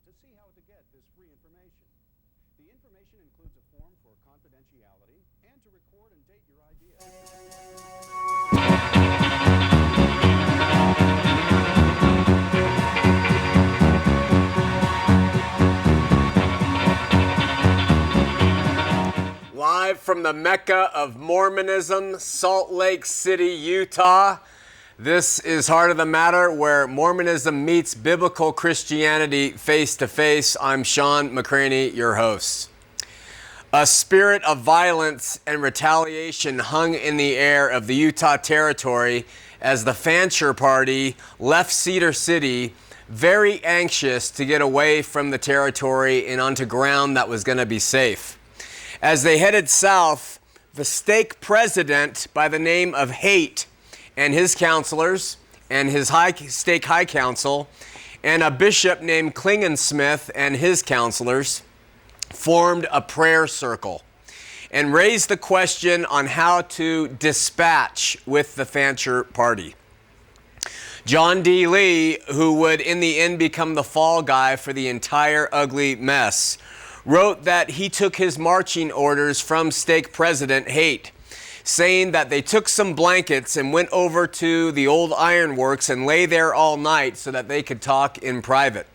to see how to get this free information. The information includes a form for confidentiality and to record and date your ideas. Live from the Mecca of Mormonism, Salt Lake City, Utah. This is Heart of the Matter, where Mormonism meets biblical Christianity face to face. I'm Shawn McCraney, your host. A spirit of violence and retaliation hung in the air of the Utah Territory as the Fancher Party left Cedar City very anxious to get away from the territory and onto ground that was going to be safe. As they headed south, the stake president by the name of Haight and his counselors and his stake high council and a bishop named Klingensmith and his counselors formed a prayer circle and raised the question on how to dispatch with the Fancher Party. John D. Lee, who would in the end become the fall guy for the entire ugly mess, wrote that he took his marching orders from stake president Haight, saying that they took some blankets and went over to the old ironworks and lay there all night so that they could talk in private.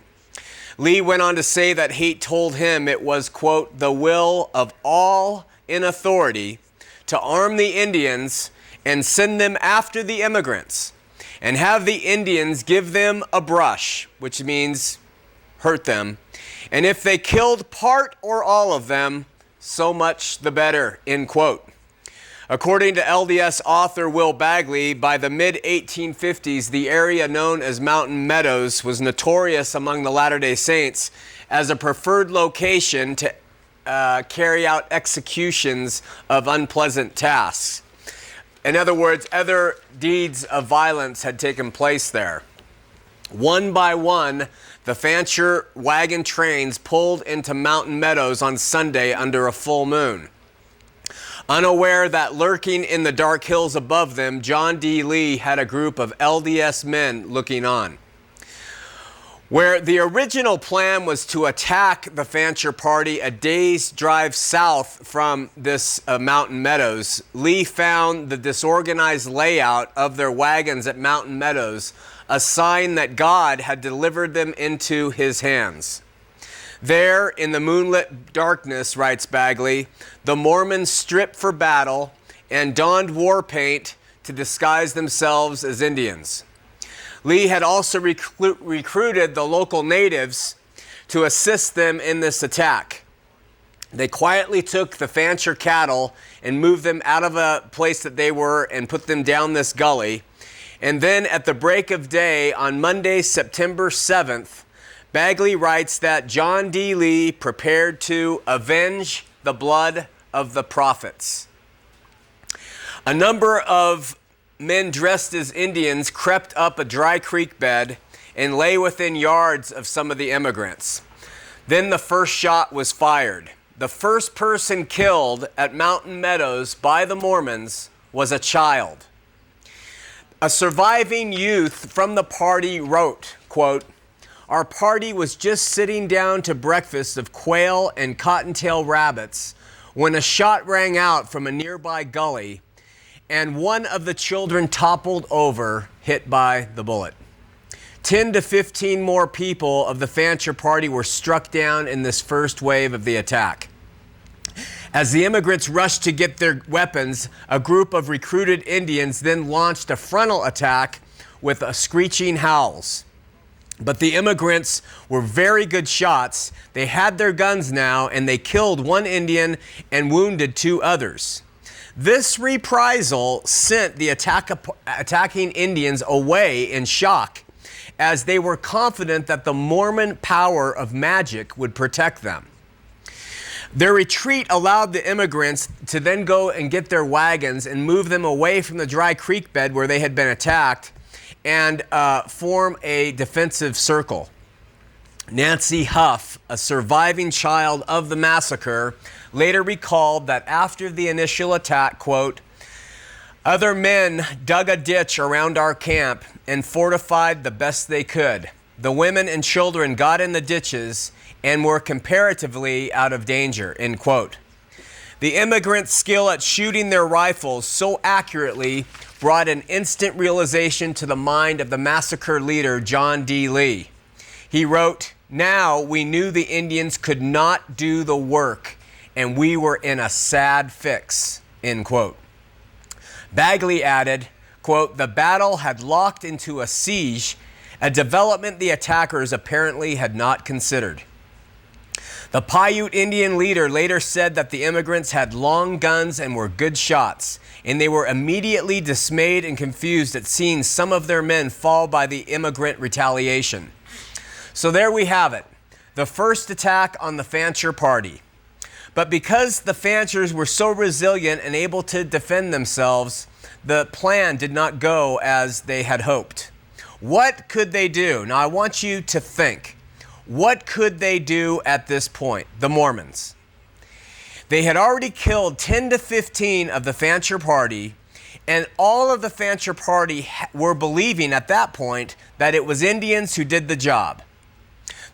Lee went on to say that Haight told him it was, quote, the will of all in authority to arm the Indians and send them after the immigrants and have the Indians give them a brush, which means hurt them. And if they killed part or all of them, so much the better, end quote. According to LDS author Will Bagley, by the mid-1850s, the area known as Mountain Meadows was notorious among the Latter-day Saints as a preferred location to carry out executions of unpleasant tasks. In other words, other deeds of violence had taken place there. One by one, the Fancher wagon trains pulled into Mountain Meadows on Sunday under a full moon. Unaware that lurking in the dark hills above them, John D. Lee had a group of LDS men looking on. Where the original plan was to attack the Fancher Party a day's drive south from this Mountain Meadows, Lee found the disorganized layout of their wagons at Mountain Meadows a sign that God had delivered them into his hands. There, in the moonlit darkness, writes Bagley, the Mormons stripped for battle and donned war paint to disguise themselves as Indians. Lee had also recruited the local natives to assist them in this attack. They quietly took the Fancher cattle and moved them out of a place that they were and put them down this gully. And then at the break of day on Monday, September 7th, Bagley writes that John D. Lee prepared to avenge the blood of the prophets. A number of men dressed as Indians crept up a dry creek bed and lay within yards of some of the immigrants. Then the first shot was fired. The first person killed at Mountain Meadows by the Mormons was a child. A surviving youth from the party wrote, quote, our party was just sitting down to breakfast of quail and cottontail rabbits when a shot rang out from a nearby gully and one of the children toppled over, hit by the bullet. 10 to 15 more people of the Fancher Party were struck down in this first wave of the attack. As the immigrants rushed to get their weapons, a group of recruited Indians then launched a frontal attack with screeching howls. But the immigrants were very good shots. They had their guns now, and they killed one Indian and wounded two others. This reprisal sent the attacking Indians away in shock, as they were confident that the Mormon power of magic would protect them. Their retreat allowed the immigrants to then go and get their wagons and move them away from the dry creek bed where they had been attacked and form a defensive circle. Nancy Huff, a surviving child of the massacre, later recalled that after the initial attack, quote, other men dug a ditch around our camp and fortified the best they could. the women and children got in the ditches and were comparatively out of danger, end quote. The immigrants' skill at shooting their rifles so accurately brought an instant realization to the mind of the massacre leader, John D. Lee. He wrote, "Now we knew the Indians could not do the work, and we were in a sad fix," end quote. Bagley added, quote, "The battle had locked into a siege, a development the attackers apparently had not considered." The Paiute Indian leader later said that the immigrants had long guns and were good shots, and they were immediately dismayed and confused at seeing some of their men fall by the immigrant retaliation. So there we have it, the first attack on the Fancher party. But because the Fanchers were so resilient and able to defend themselves, the plan did not go as they had hoped. What could they do? Now I want you to think. What could they do at this point, the Mormons? They had already killed 10 to 15 of the Fancher party, and all of the Fancher party were believing at that point that it was Indians who did the job.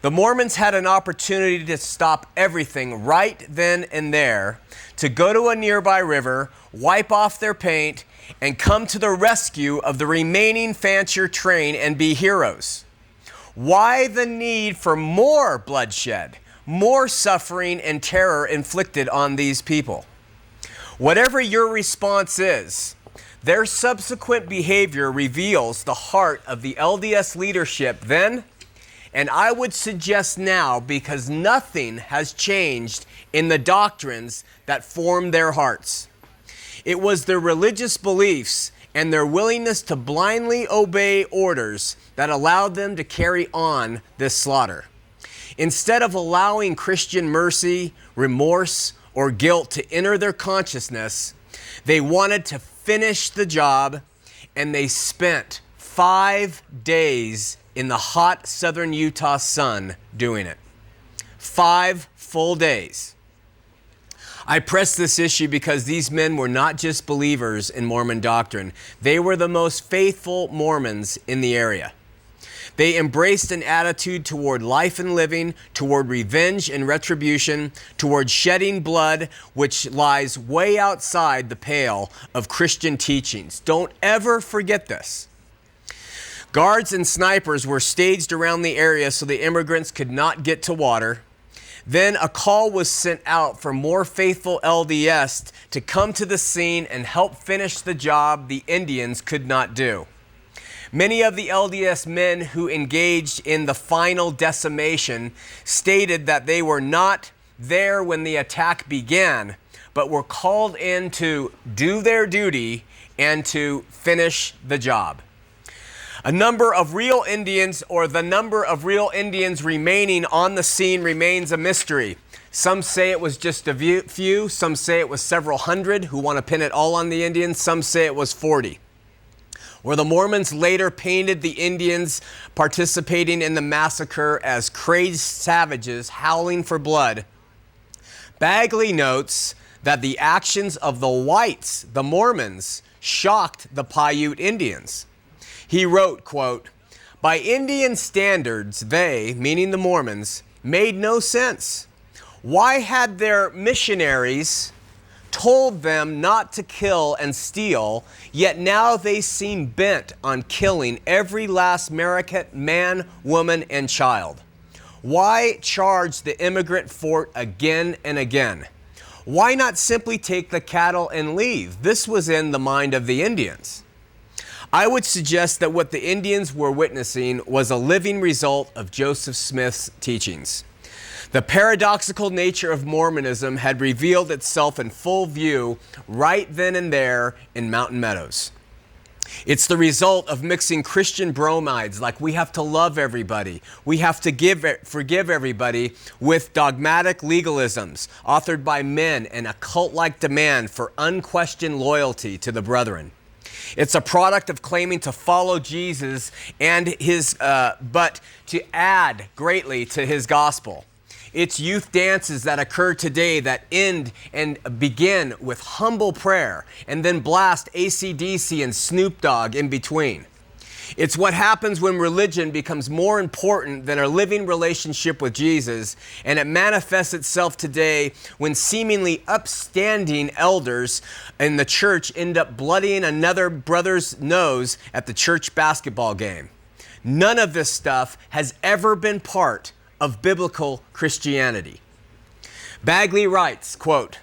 The Mormons had an opportunity to stop everything right then and there, to go to a nearby river, wipe off their paint, and come to the rescue of the remaining Fancher train and be heroes. Why the need for more bloodshed, more suffering and terror inflicted on these people? Whatever your response is, their subsequent behavior reveals the heart of the LDS leadership then, and I would suggest now, because nothing has changed in the doctrines that form their hearts. It was their religious beliefs and their willingness to blindly obey orders that allowed them to carry on this slaughter. Instead of allowing Christian mercy, remorse, or guilt to enter their consciousness, they wanted to finish the job, and they spent 5 days in the hot southern Utah sun doing it. 5 full days. I press this issue because these men were not just believers in Mormon doctrine. They were the most faithful Mormons in the area. They embraced an attitude toward life and living, toward revenge and retribution, toward shedding blood, which lies way outside the pale of Christian teachings. Don't ever forget this. Guards and snipers were staged around the area so the immigrants could not get to water. Then a call was sent out for more faithful LDS to come to the scene and help finish the job the Indians could not do. Many of the LDS men who engaged in the final decimation stated that they were not there when the attack began, but were called in to do their duty and to finish the job. The number of real Indians remaining on the scene remains a mystery. Some say it was just a few, some say it was several hundred who want to pin it all on the Indians, some say it was 40. Where the Mormons later painted the Indians participating in the massacre as crazed savages howling for blood, Bagley notes that the actions of the whites, the Mormons, shocked the Paiute Indians. He wrote, quote, "By Indian standards, they," meaning the Mormons, "made no sense. Why had their missionaries told them not to kill and steal, yet now they seem bent on killing every last man, woman, and child? Why charge the immigrant fort again and again? Why not simply take the cattle and leave?" This was in the mind of the Indians. I would suggest that what the Indians were witnessing was a living result of Joseph Smith's teachings. The paradoxical nature of Mormonism had revealed itself in full view right then and there in Mountain Meadows. It's the result of mixing Christian bromides like we have to love everybody, we have to forgive everybody, with dogmatic legalisms authored by men and a cult-like demand for unquestioned loyalty to the brethren. It's a product of claiming to follow Jesus and but to add greatly to his gospel. It's youth dances that occur today that end and begin with humble prayer and then blast AC/DC and Snoop Dogg in between. It's what happens when religion becomes more important than our living relationship with Jesus, and it manifests itself today when seemingly upstanding elders in the church end up bloodying another brother's nose at the church basketball game. None of this stuff has ever been part of biblical Christianity. Bagley writes, quote,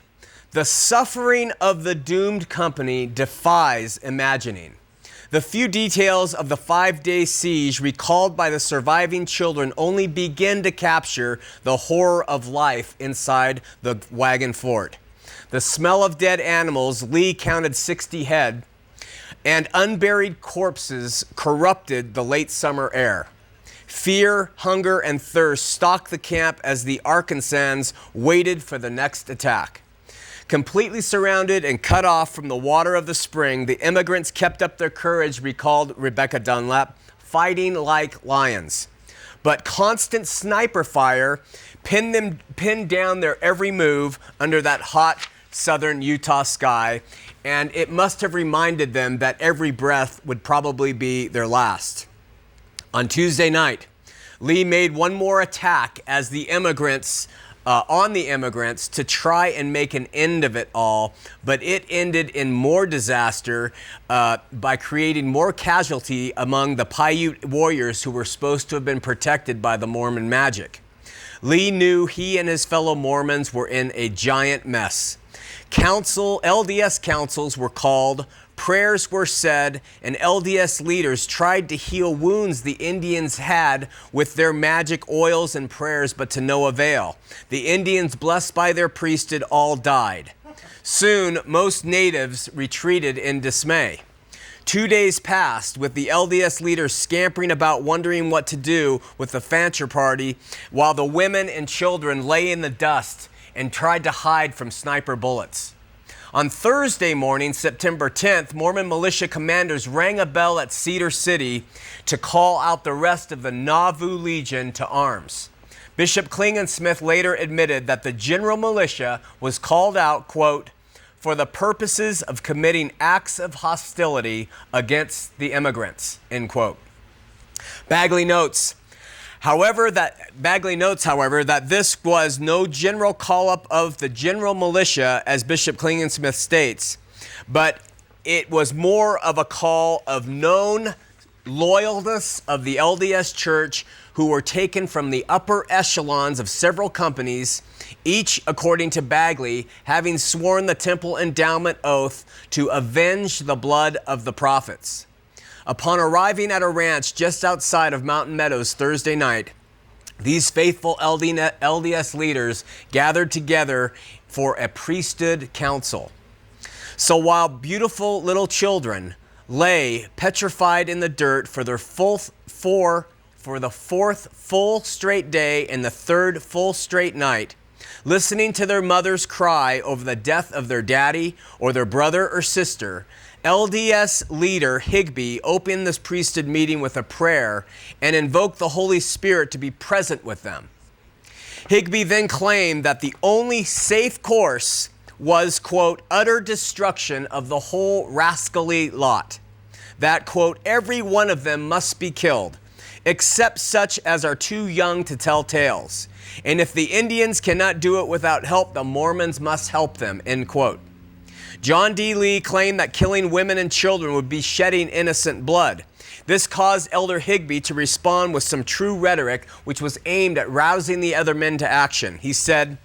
"The suffering of the doomed company defies imagining. The few details of the 5-day siege recalled by the surviving children only begin to capture the horror of life inside the wagon fort. The smell of dead animals, Lee counted 60 head, and unburied corpses corrupted the late summer air. Fear, hunger, and thirst stalked the camp as the Arkansans waited for the next attack. Completely surrounded and cut off from the water of the spring, the immigrants kept up their courage," recalled Rebecca Dunlap, "fighting like lions. But constant sniper fire pinned down their every move under that hot southern Utah sky, and it must have reminded them that every breath would probably be their last." On Tuesday night, Lee made one more attack as the immigrants on the immigrants to try and make an end of it all, but it ended in more disaster by creating more casualty among the Paiute warriors who were supposed to have been protected by the Mormon magic. Lee knew he and his fellow Mormons were in a giant mess. LDS councils were called, prayers were said, and LDS leaders tried to heal wounds the Indians had with their magic oils and prayers, but to no avail. The Indians, blessed by their priesthood, all died. Soon, most natives retreated in dismay. 2 days passed with the LDS leaders scampering about wondering what to do with the Fancher party, while the women and children lay in the dust and tried to hide from sniper bullets. On Thursday morning, September 10th, Mormon militia commanders rang a bell at Cedar City to call out the rest of the Nauvoo Legion to arms. Bishop Klingensmith later admitted that the general militia was called out, quote, "for the purposes of committing acts of hostility against the immigrants," end quote. Bagley notes, however, that this was no general call-up of the general militia, as Bishop Klingensmith states, but it was more of a call of known loyalists of the LDS Church who were taken from the upper echelons of several companies, each, according to Bagley, having sworn the temple endowment oath to avenge the blood of the prophets. Upon arriving at a ranch just outside of Mountain Meadows Thursday night, these faithful LDS leaders gathered together for a priesthood council. So while beautiful little children lay petrified in the dirt for the fourth full straight day and the third full straight night, listening to their mothers cry over the death of their daddy or their brother or sister, LDS leader Higbee opened this priesthood meeting with a prayer and invoked the Holy Spirit to be present with them. Higbee then claimed that the only safe course was, quote, utter destruction of the whole rascally lot. That, quote, every one of them must be killed, except such as are too young to tell tales. And if the Indians cannot do it without help, the Mormons must help them, end quote. John D. Lee claimed that killing women and children would be shedding innocent blood. This caused Elder Higbee to respond with some true rhetoric, which was aimed at rousing the other men to action. He said,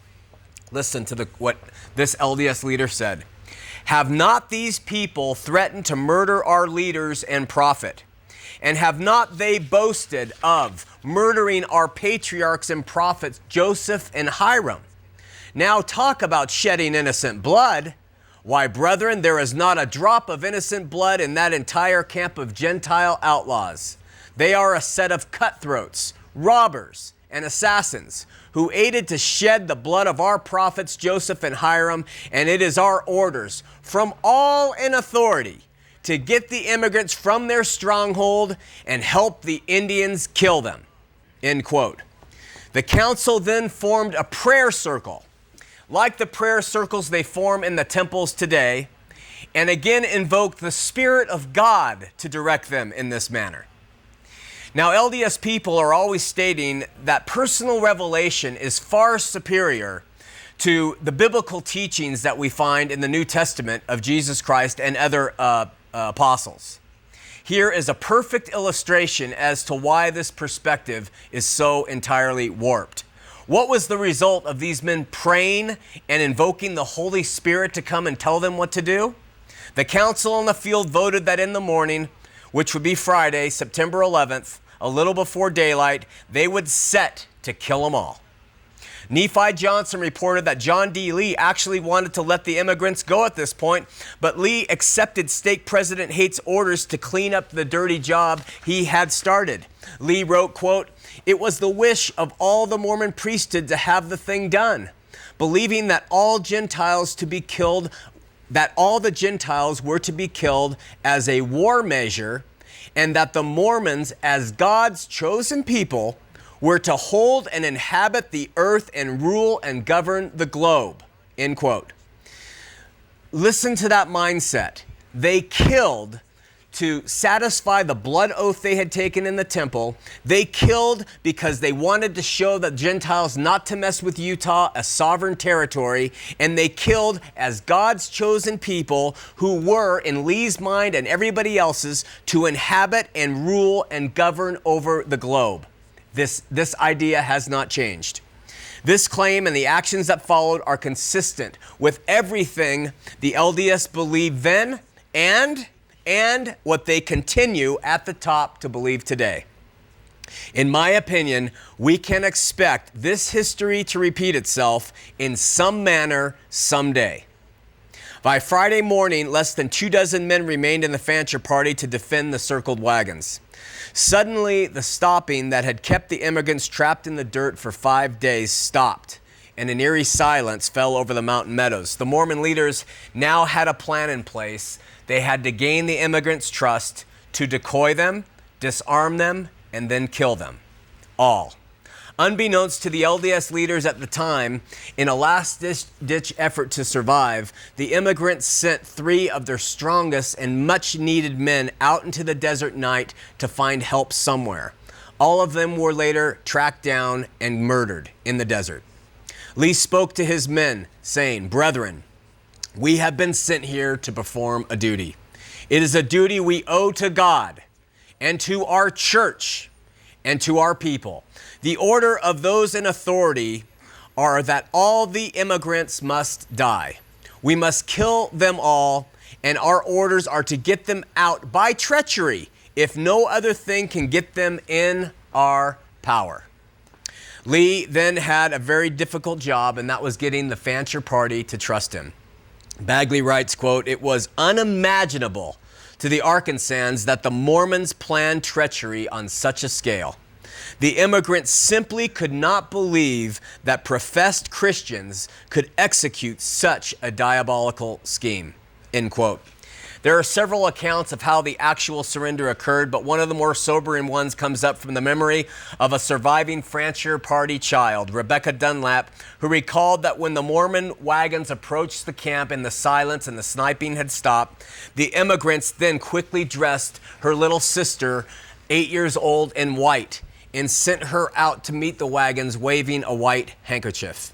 listen to what this LDS leader said, "Have not these people threatened to murder our leaders and prophet? And have not they boasted of murdering our patriarchs and prophets, Joseph and Hiram? Now talk about shedding innocent blood. Why, brethren, there is not a drop of innocent blood in that entire camp of Gentile outlaws. They are a set of cutthroats, robbers, and assassins who aided to shed the blood of our prophets Joseph and Hiram, and it is our orders from all in authority to get the immigrants from their stronghold and help the Indians kill them," end quote. The council then formed a prayer circle, like the prayer circles they form in the temples today, and again invoked the Spirit of God to direct them in this manner. Now, LDS people are always stating that personal revelation is far superior to the biblical teachings that we find in the New Testament of Jesus Christ and other apostles. Here is a perfect illustration as to why this perspective is so entirely warped. What was the result of these men praying and invoking the Holy Spirit to come and tell them what to do? The council on the field voted that in the morning, which would be Friday, September 11th, a little before daylight, they would set to kill them all. Nephi Johnson reported that John D. Lee actually wanted to let the immigrants go at this point, but Lee accepted Stake President Haight's orders to clean up the dirty job he had started. Lee wrote, quote, "It was the wish of all the Mormon priesthood to have the thing done, believing that all the Gentiles were to be killed as a war measure, and that the Mormons, as God's chosen people, were to hold and inhabit the earth and rule and govern the globe," end quote. Listen to that mindset. They killed to satisfy the blood oath they had taken in the temple. They killed because they wanted to show the Gentiles not to mess with Utah, a sovereign territory, and they killed as God's chosen people who were, in Lee's mind and everybody else's, to inhabit and rule and govern over the globe. This idea has not changed. This claim and the actions that followed are consistent with everything the LDS believed then and what they continue at the top to believe today. In my opinion, we can expect this history to repeat itself in some manner someday. By Friday morning, less than 24 men remained in the Fancher party to defend the circled wagons. Suddenly, the stopping that had kept the immigrants trapped in the dirt for 5 days stopped, and an eerie silence fell over the mountain meadows. The Mormon leaders now had a plan in place. They had to gain the immigrants' trust, to decoy them, disarm them, and then kill them. All. Unbeknownst to the LDS leaders at the time, in a last-ditch effort to survive, the immigrants sent 3 of their strongest and much-needed men out into the desert night to find help somewhere. All of them were later tracked down and murdered in the desert. Lee spoke to his men, saying, "Brethren, we have been sent here to perform a duty. It is a duty we owe to God and to our church and to our people. The order of those in authority are that all the immigrants must die. We must kill them all, and our orders are to get them out by treachery if no other thing can get them in our power." Lee then had a very difficult job, and that was getting the Fancher party to trust him. Bagley writes, quote, "It was unimaginable to the Arkansans that the Mormons planned treachery on such a scale. The immigrants simply could not believe that professed Christians could execute such a diabolical scheme," end quote. There are several accounts of how the actual surrender occurred, but one of the more sobering ones comes up from the memory of a surviving Fancher party child, Rebecca Dunlap, who recalled that when the Mormon wagons approached the camp in the silence and the sniping had stopped, the immigrants then quickly dressed her little sister, 8 years old, in white, and sent her out to meet the wagons waving a white handkerchief.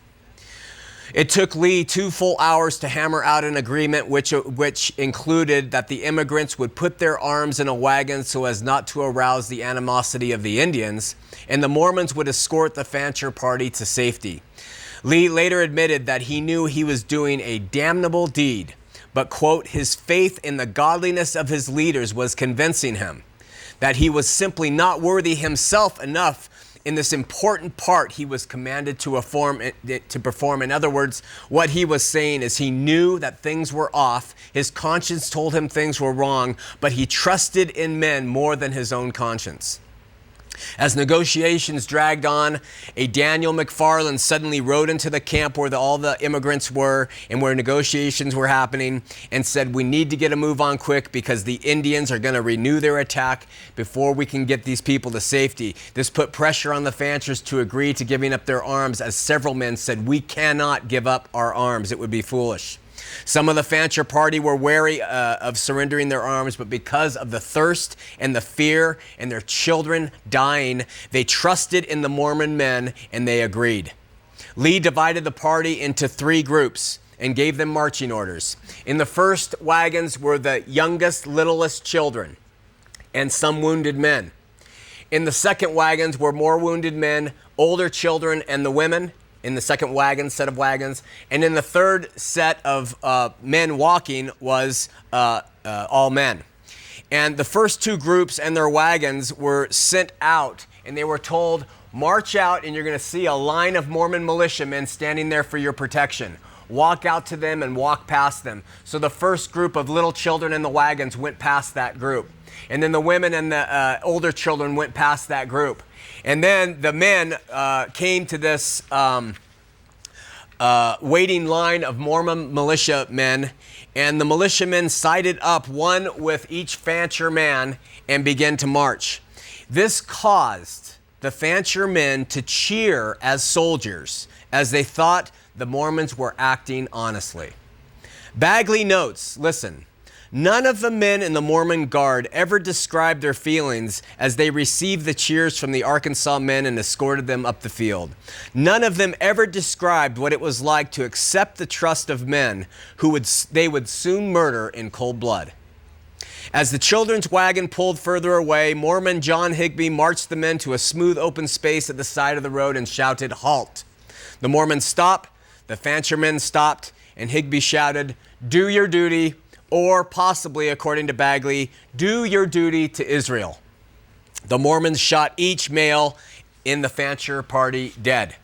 It took Lee 2 full hours to hammer out an agreement which included that the immigrants would put their arms in a wagon so as not to arouse the animosity of the Indians, and the Mormons would escort the Fancher party to safety. Lee later admitted that he knew he was doing a damnable deed, but, quote, his faith in the godliness of his leaders was convincing him that he was simply not worthy himself enough in this important part he was commanded to perform. In other words, what he was saying is he knew that things were off. His conscience told him things were wrong, but he trusted in men more than his own conscience. As negotiations dragged on, a Daniel McFarland suddenly rode into the camp where all the immigrants were and where negotiations were happening and said, "We need to get a move on quick because the Indians are going to renew their attack before we can get these people to safety." This put pressure on the Fanchers to agree to giving up their arms, as several men said, "We cannot give up our arms. It would be foolish." Some of the Fancher party were wary of surrendering their arms, but because of the thirst and the fear and their children dying, they trusted in the Mormon men and they agreed. Lee divided the party into 3 groups and gave them marching orders. In the first wagons were the youngest, littlest children and some wounded men. In the second wagons were more wounded men, older children, and the women. In the second set of wagons. And in the third set of men walking was all men. And the first 2 groups and their wagons were sent out, and they were told, march out, and you're going to see a line of Mormon militiamen standing there for your protection. Walk out to them and walk past them. So the first group of little children in the wagons went past that group. And then the women and the older children went past that group. And then the men came to this waiting line of Mormon militiamen, and the militiamen sided up one with each Fancher man and began to march. This caused the Fancher men to cheer as soldiers, as they thought the Mormons were acting honestly. Bagley notes, listen, none of the men in the Mormon Guard ever described their feelings as they received the cheers from the Arkansas men and escorted them up the field. None of them ever described what it was like to accept the trust of men who they would soon murder in cold blood. As the children's wagon pulled further away, Mormon John Higbee marched the men to a smooth open space at the side of the road and shouted, "Halt!" The Mormons stopped, the Fancher men stopped, and Higbee shouted, "Do your duty," or possibly, according to Bagley, "Do your duty to Israel." The Mormons shot each male in the Fancher party dead.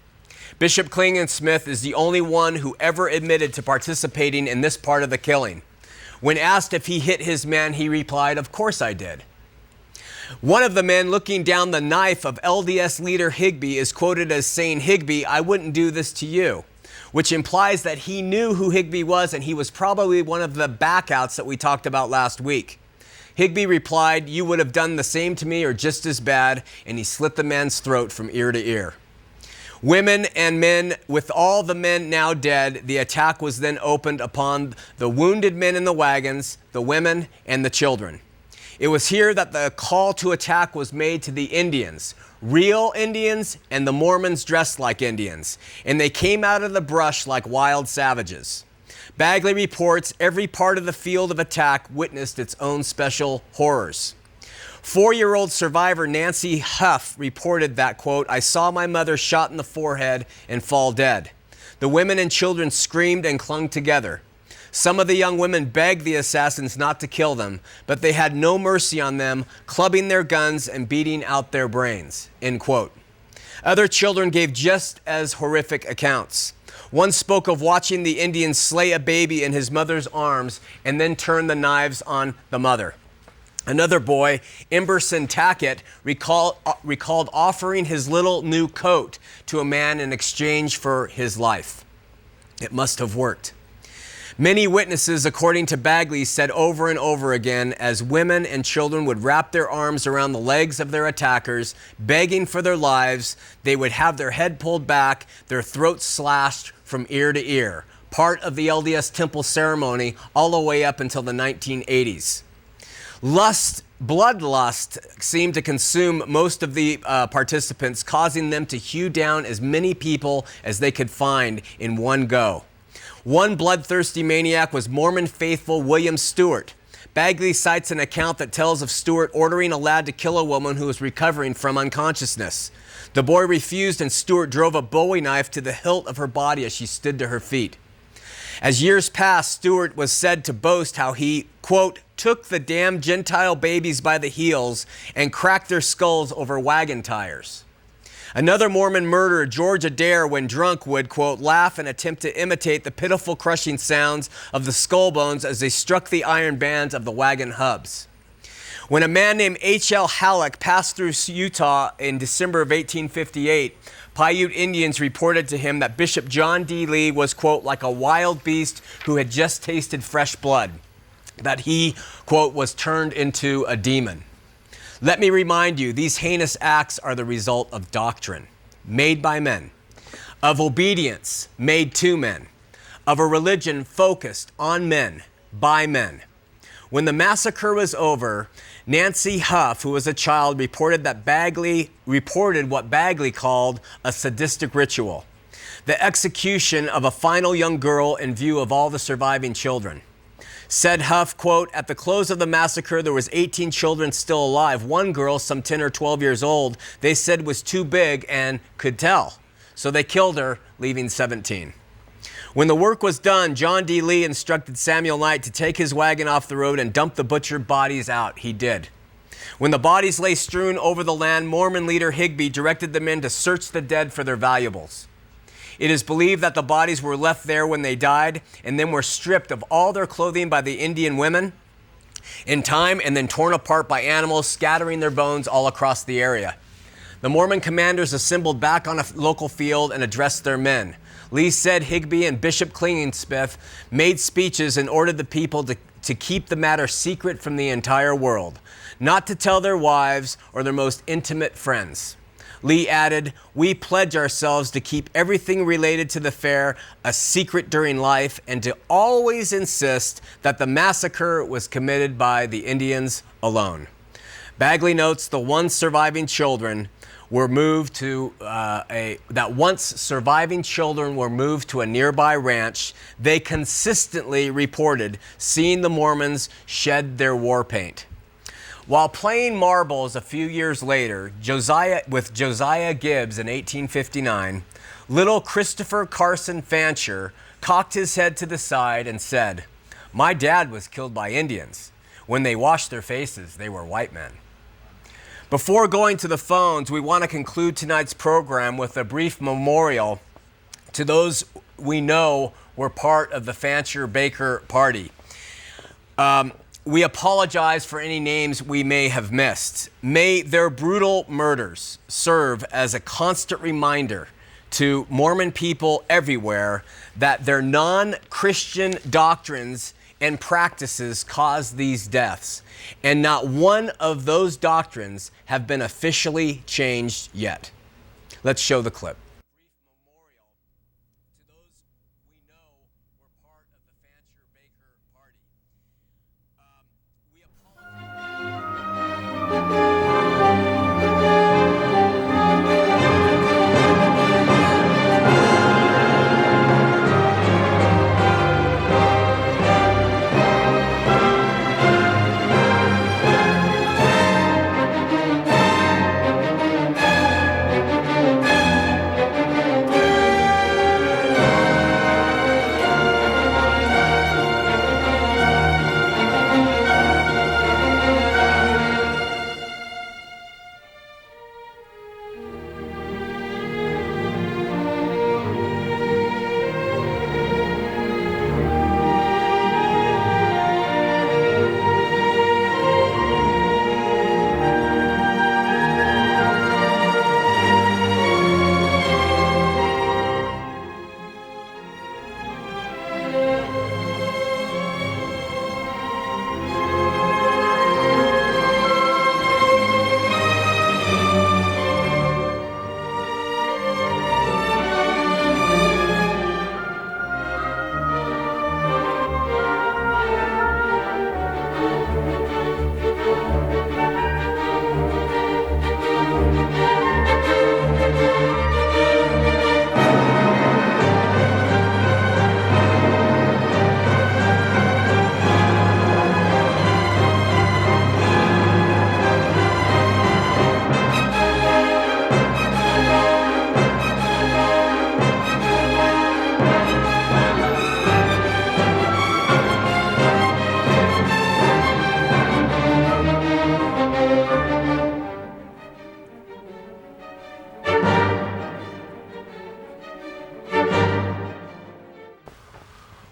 Bishop Klingensmith is the only one who ever admitted to participating in this part of the killing. When asked if he hit his men, he replied, "Of course I did." One of the men looking down the knife of LDS leader Higbee is quoted as saying, "Higbee, I wouldn't do this to you," which implies that he knew who Higbee was, and he was probably one of the backouts that we talked about last week. Higbee replied, "You would have done the same to me or just as bad," and he slit the man's throat from ear to ear. Women and men, with all the men now dead, the attack was then opened upon the wounded men in the wagons, the women, and the children. It was here that the call to attack was made to the Indians, real Indians and the Mormons dressed like Indians, and they came out of the brush like wild savages. Bagley reports every part of the field of attack witnessed its own special horrors. 4-year-old survivor Nancy Huff reported that, quote, "I saw my mother shot in the forehead and fall dead. The women and children screamed and clung together. Some of the young women begged the assassins not to kill them, but they had no mercy on them, clubbing their guns and beating out their brains," end quote. Other children gave just as horrific accounts. One spoke of watching the Indians slay a baby in his mother's arms and then turn the knives on the mother. Another boy, Emberson Tackett, recalled offering his little new coat to a man in exchange for his life. It must have worked. Many witnesses, according to Bagley, said over and over again, as women and children would wrap their arms around the legs of their attackers, begging for their lives, they would have their head pulled back, their throats slashed from ear to ear, part of the LDS temple ceremony all the way up until the 1980s. Bloodlust seemed to consume most of the participants, causing them to hew down as many people as they could find in one go. One bloodthirsty maniac was Mormon faithful William Stewart. Bagley cites an account that tells of Stewart ordering a lad to kill a woman who was recovering from unconsciousness. The boy refused, and Stewart drove a Bowie knife to the hilt of her body as she stood to her feet. As years passed, Stewart was said to boast how he, quote, "took the damn Gentile babies by the heels and cracked their skulls over wagon tires." Another Mormon murderer, George Adair, when drunk, would, quote, laugh and attempt to imitate the pitiful crushing sounds of the skull bones as they struck the iron bands of the wagon hubs. When a man named H.L. Halleck passed through Utah in December of 1858, Paiute Indians reported to him that Bishop John D. Lee was, quote, like a wild beast who had just tasted fresh blood, that he, quote, was turned into a demon. Let me remind you, these heinous acts are the result of doctrine, made by men, of obedience, made to men, of a religion focused on men, by men. When the massacre was over, Nancy Huff, who was a child, reported what Bagley called a sadistic ritual, the execution of a final young girl in view of all the surviving children. Said Huff, quote, "At the close of the massacre, there was 18 children still alive. One girl, some 10 or 12 years old, they said was too big and could tell. So they killed her, leaving 17. When the work was done, John D. Lee instructed Samuel Knight to take his wagon off the road and dump the butchered bodies out. He did. When the bodies lay strewn over the land, Mormon leader Higbee directed the men to search the dead for their valuables. It is believed that the bodies were left there when they died and then were stripped of all their clothing by the Indian women in time and then torn apart by animals, scattering their bones all across the area. The Mormon commanders assembled back on a local field and addressed their men. Lee said Higbee and Bishop Klingensmith made speeches and ordered the people to keep the matter secret from the entire world, not to tell their wives or their most intimate friends. Lee added, "We pledge ourselves to keep everything related to the fair a secret during life and to always insist that the massacre was committed by the Indians alone." Bagley notes the once surviving children were moved to a nearby ranch. They consistently reported seeing the Mormons shed their war paint. While playing marbles a few years later, with Josiah Gibbs in 1859, little Christopher Carson Fancher cocked his head to the side and said, "My dad was killed by Indians. When they washed their faces, they were white men." Before going to the phones, we want to conclude tonight's program with a brief memorial to those we know were part of the Fancher-Baker party. We apologize for any names we may have missed. May their brutal murders serve as a constant reminder to Mormon people everywhere that their non-Christian doctrines and practices caused these deaths, and not one of those doctrines have been officially changed yet. Let's show the clip. Brief memorial to those we know were part of the Fancher-Baker party. We apologize.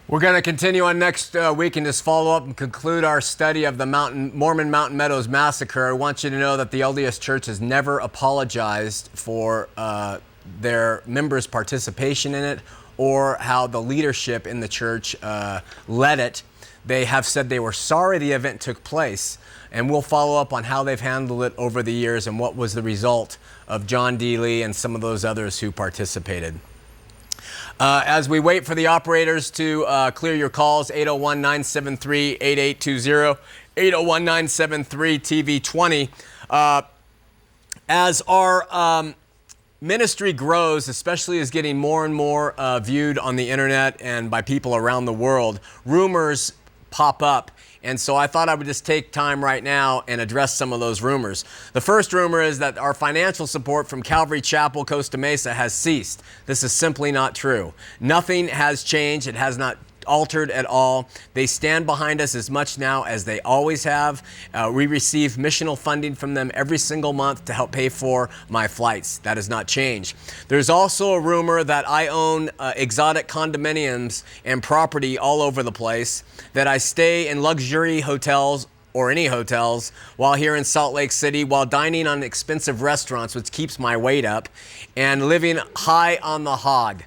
We're going to continue on next week and just follow up and conclude our study of the Mormon Mountain Meadows massacre. I want you to know that the LDS Church has never apologized for their members' participation in it or how the leadership in the church led it. They have said they were sorry the event took place, and we'll follow up on how they've handled it over the years and what was the result of John D. Lee and some of those others who participated. As we wait for the operators to clear your calls, 801-973-8820, 801-973-TV20. As our ministry grows, especially as getting more and more viewed on the internet and by people around the world, rumors pop up. And so I thought I would just take time right now and address some of those rumors. The first rumor is that our financial support from Calvary Chapel, Costa Mesa has ceased. This is simply not true. Nothing has changed. It has not altered at all. They stand behind us as much now as they always have. We receive missional funding from them every single month to help pay for my flights. That has not changed. There's also a rumor that I own exotic condominiums and property all over the place, that I stay in luxury hotels or any hotels while here in Salt Lake City, while dining on expensive restaurants, which keeps my weight up, and living high on the hog.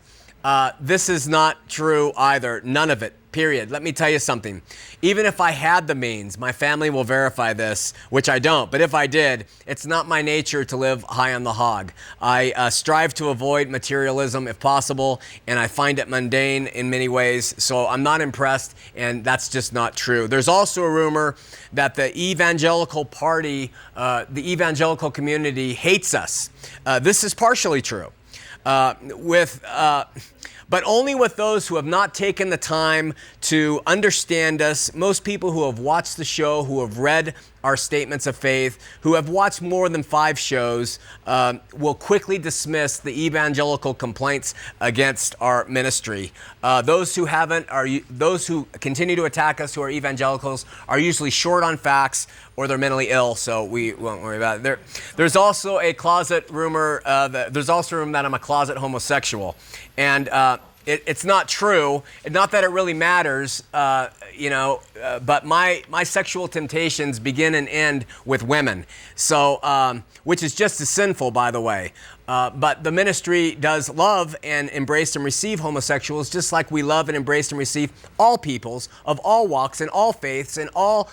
This is not true either. None of it, period. Let me tell you something. Even if I had the means, my family will verify this, which I don't, but if I did, it's not my nature to live high on the hog. I strive to avoid materialism if possible, and I find it mundane in many ways, so I'm not impressed, and that's just not true. There's also a rumor that the evangelical party, the evangelical community hates us. This is partially true. But only with those who have not taken the time to understand us. Most people who have watched the show, who have read our statements of faith, who have watched more than 5 shows, will quickly dismiss the evangelical complaints against our ministry. Those who haven't, those who continue to attack us, who are evangelicals, are usually short on facts or they're mentally ill, so we won't worry about it. There's also a closet rumor. There's also a rumor that I'm a closet homosexual, and it's not true. Not that it really matters, but my sexual temptations begin and end with women. So, which is just as sinful, by the way. But the ministry does love and embrace and receive homosexuals, just like we love and embrace and receive all peoples of all walks and all faiths and all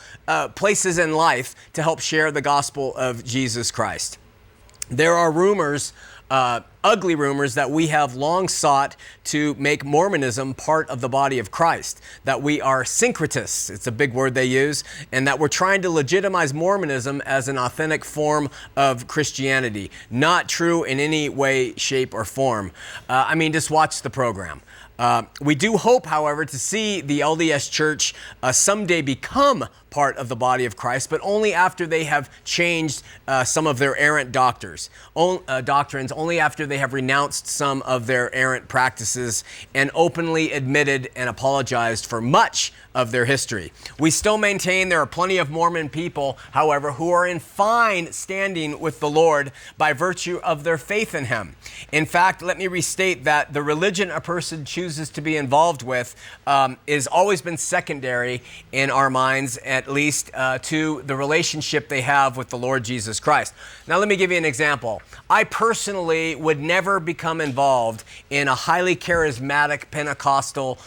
places in life to help share the gospel of Jesus Christ. There are rumors, ugly rumors, that we have long sought to make Mormonism part of the body of Christ, that we are syncretists, it's a big word they use, and that we're trying to legitimize Mormonism as an authentic form of Christianity. Not true in any way, shape, or form. Just watch the program. We do hope, however, to see the LDS Church someday become part of the body of Christ, but only after they have changed some of their errant doctrines, only after they have renounced some of their errant practices and openly admitted and apologized for much of their history. We still maintain there are plenty of Mormon people, however, who are in fine standing with the Lord by virtue of their faith in Him. In fact, let me restate that the religion a person chooses to be involved with has always been secondary in our minds, at least to the relationship they have with the Lord Jesus Christ. Now, let me give you an example. I personally would never become involved in a highly charismatic Pentecostal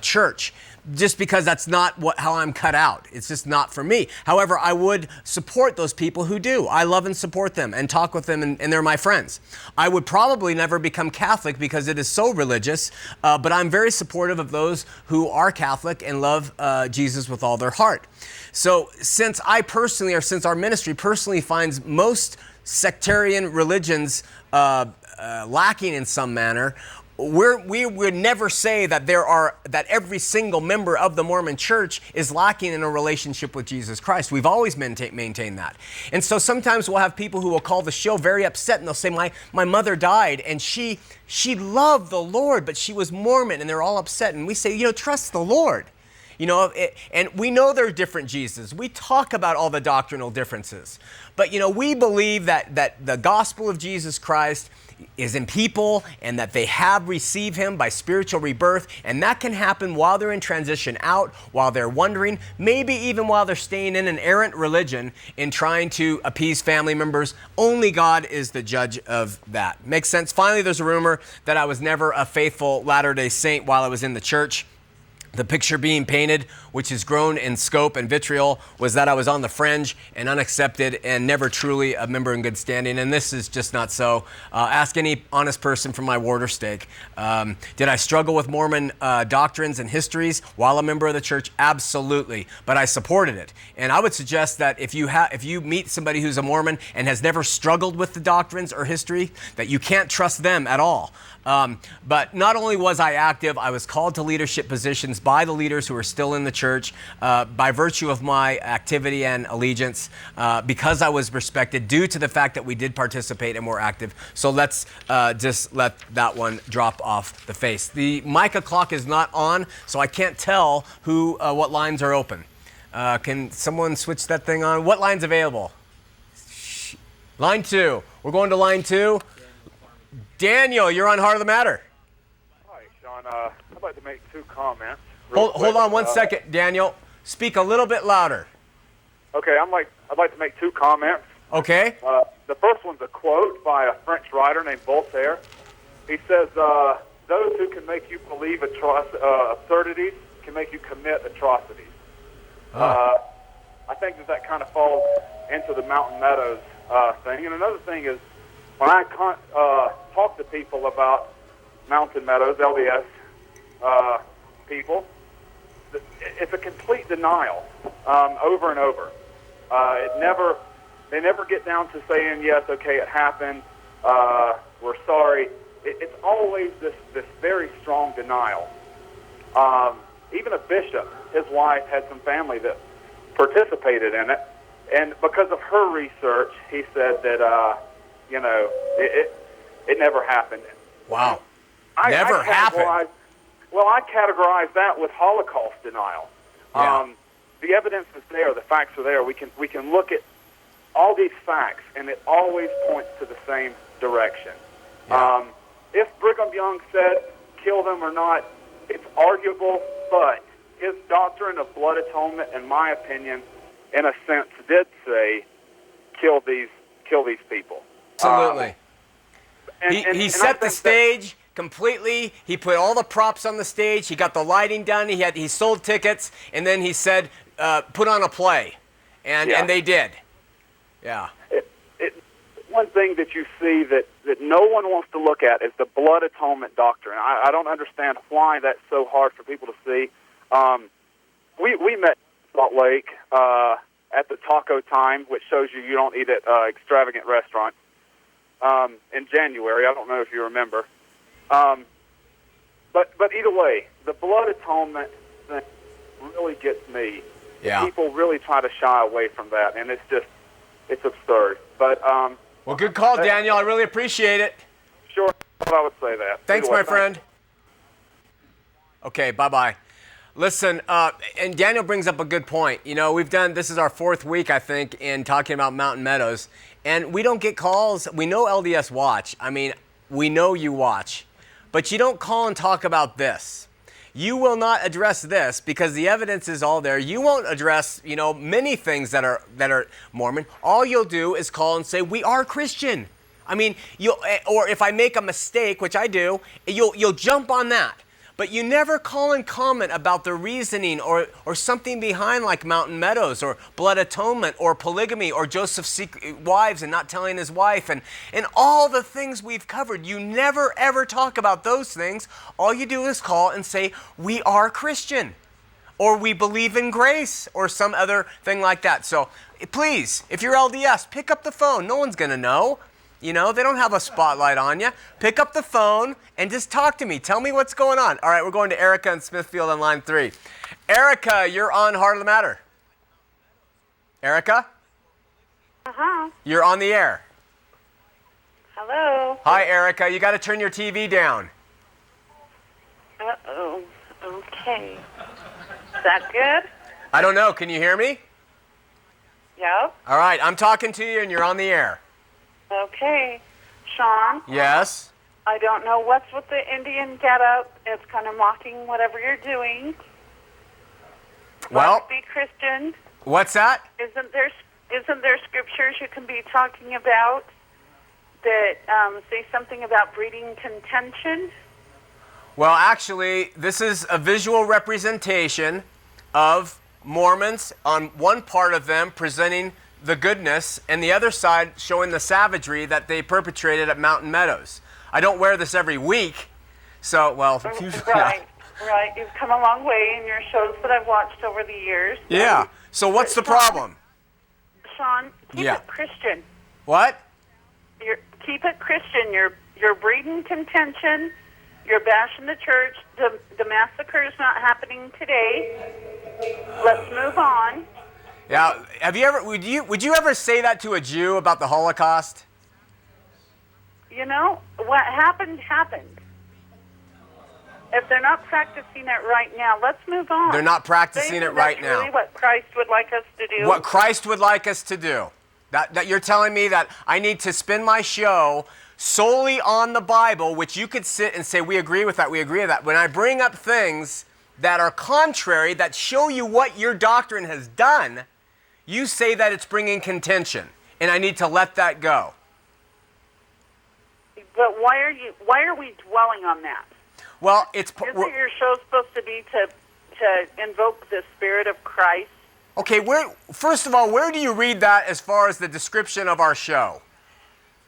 church, just because that's not how I'm cut out. It's just not for me. However, I would support those people who do. I love and support them and talk with them, and they're my friends. I would probably never become Catholic because it is so religious, but I'm very supportive of those who are Catholic and love Jesus with all their heart. So since since our ministry personally finds most sectarian religions lacking in some manner, we would never say that every single member of the Mormon Church is lacking in a relationship with Jesus Christ. We've always maintained that. And so sometimes we'll have people who will call the show very upset, and they'll say, my mother died and she loved the Lord, but she was Mormon, and they're all upset. And we say, trust the Lord. And we know there are different Jesus. We talk about all the doctrinal differences. But, we believe that the gospel of Jesus Christ is in people, and that they have received Him by spiritual rebirth, and that can happen while they're in transition out, while they're wondering, maybe even while they're staying in an errant religion in trying to appease family members. Only God is the judge of that. Makes sense? Finally, there's a rumor that I was never a faithful Latter-day Saint while I was in the church. The picture being painted, which has grown in scope and vitriol, was that I was on the fringe and unaccepted and never truly a member in good standing. And this is just not so. Ask any honest person from my ward or stake. Did I struggle with Mormon doctrines and histories while a member of the church? Absolutely. But I supported it. And I would suggest that if you meet somebody who's a Mormon and has never struggled with the doctrines or history, that you can't trust them at all. But not only was I active, I was called to leadership positions by the leaders who are still in the church by virtue of my activity and allegiance because I was respected due to the fact that we did participate and were active. So let's just let that one drop off the face. The Micah clock is not on, so I can't tell what lines are open. Can someone switch that thing on? What line's available? Line 2. We're going to line 2. Daniel, you're on Heart of the Matter. Hi, Shawn. I'd like to make 2 comments. Hold on 1 second, Daniel. Speak a little bit louder. Okay, I'd like to make 2 comments. Okay. The first one's a quote by a French writer named Voltaire. He says, those who can make you believe absurdities can make you commit atrocities. I think that kind of falls into the Mountain Meadows thing. And another thing is, when I talk to people about Mountain Meadows, LDS people, it's a complete denial over and over. They never get down to saying, yes, okay, it happened, we're sorry. It's always this very strong denial. Even a bishop, his wife had some family that participated in it, and because of her research, he said that, it never happened. Wow. Never happened. Well, I categorize that with Holocaust denial. Yeah. The evidence is there. The facts are there. We can look at all these facts, and it always points to the same direction. Yeah. If Brigham Young said kill them or not, it's arguable, but his doctrine of blood atonement, in my opinion, in a sense, did say kill these people. Absolutely. He set the stage completely. He put all the props on the stage. He got the lighting done. He sold tickets, and then he said, "Put on a play," and they did. Yeah. One thing that you see that no one wants to look at is the blood atonement doctrine. I don't understand why that's so hard for people to see. We met in Salt Lake at the Taco Time, which shows you don't eat at extravagant restaurants. In January, I don't know if you remember, but either way, the blood atonement thing really gets me. Yeah. People really try to shy away from that, and it's absurd. But well, good call, Daniel. I really appreciate it. Sure, I would say that. Thanks, my friend. Okay, bye-bye. Listen, and Daniel brings up a good point. This is our 4th week, I think, in talking about Mountain Meadows, and we don't get calls. We know LDS watch. I mean, we know you watch, but you don't call and talk about this. You will not address this because the evidence is all there. You won't address, many things that are Mormon. All you'll do is call and say, we are Christian. I mean, or if I make a mistake, which I do, you'll jump on that. But you never call and comment about the reasoning or something behind like Mountain Meadows or blood atonement or polygamy or Joseph's wives and not telling his wife and all the things we've covered. You never ever talk about those things. All you do is call and say, we are Christian or we believe in grace or some other thing like that. So please, if you're LDS, pick up the phone. No one's going to know. They don't have a spotlight on you. Pick up the phone and just talk to me. Tell me what's going on. All right, we're going to Erica in Smithfield on line 3. Erica, you're on Heart of the Matter. Erica? Uh-huh. You're on the air. Hello. Hi, Erica. You got to turn your TV down. Uh-oh. Okay. Is that good? I don't know. Can you hear me? Yep. All right, I'm talking to you and you're on the air. Okay. Shawn? Yes? I don't know what's with the Indian getup. It's kind of mocking whatever you're doing. Well, Let's be Christian. What's that? Isn't there scriptures you can be talking about that say something about breeding contention? Well, actually, this is a visual representation of Mormons, on one part of them presenting the goodness, and the other side showing the savagery that they perpetrated at Mountain Meadows. I don't wear this every week, so, well, usually... Right. You've come a long way in your shows that I've watched over the years. Yeah. So what's the problem? Sean, keep it Christian. What? Keep it Christian. You're breeding contention. You're bashing the church. The massacre is not happening today. Let's move on. Yeah. Would you ever say that to a Jew about the Holocaust? You know, what happened, happened. If they're not practicing it right now, let's move on. They're not practicing it right now. That's really what Christ would like us to do. What Christ would like us to do. That you're telling me that I need to spin my show solely on the Bible, which you could sit and say, we agree with that, we agree with that. When I bring up things that are contrary, that show you what your doctrine has done, you say that it's bringing contention, and I need to let that go. But why are we dwelling on that? Well, Isn't your show supposed to be to invoke the Spirit of Christ? Okay, first of all, where do you read that as far as the description of our show?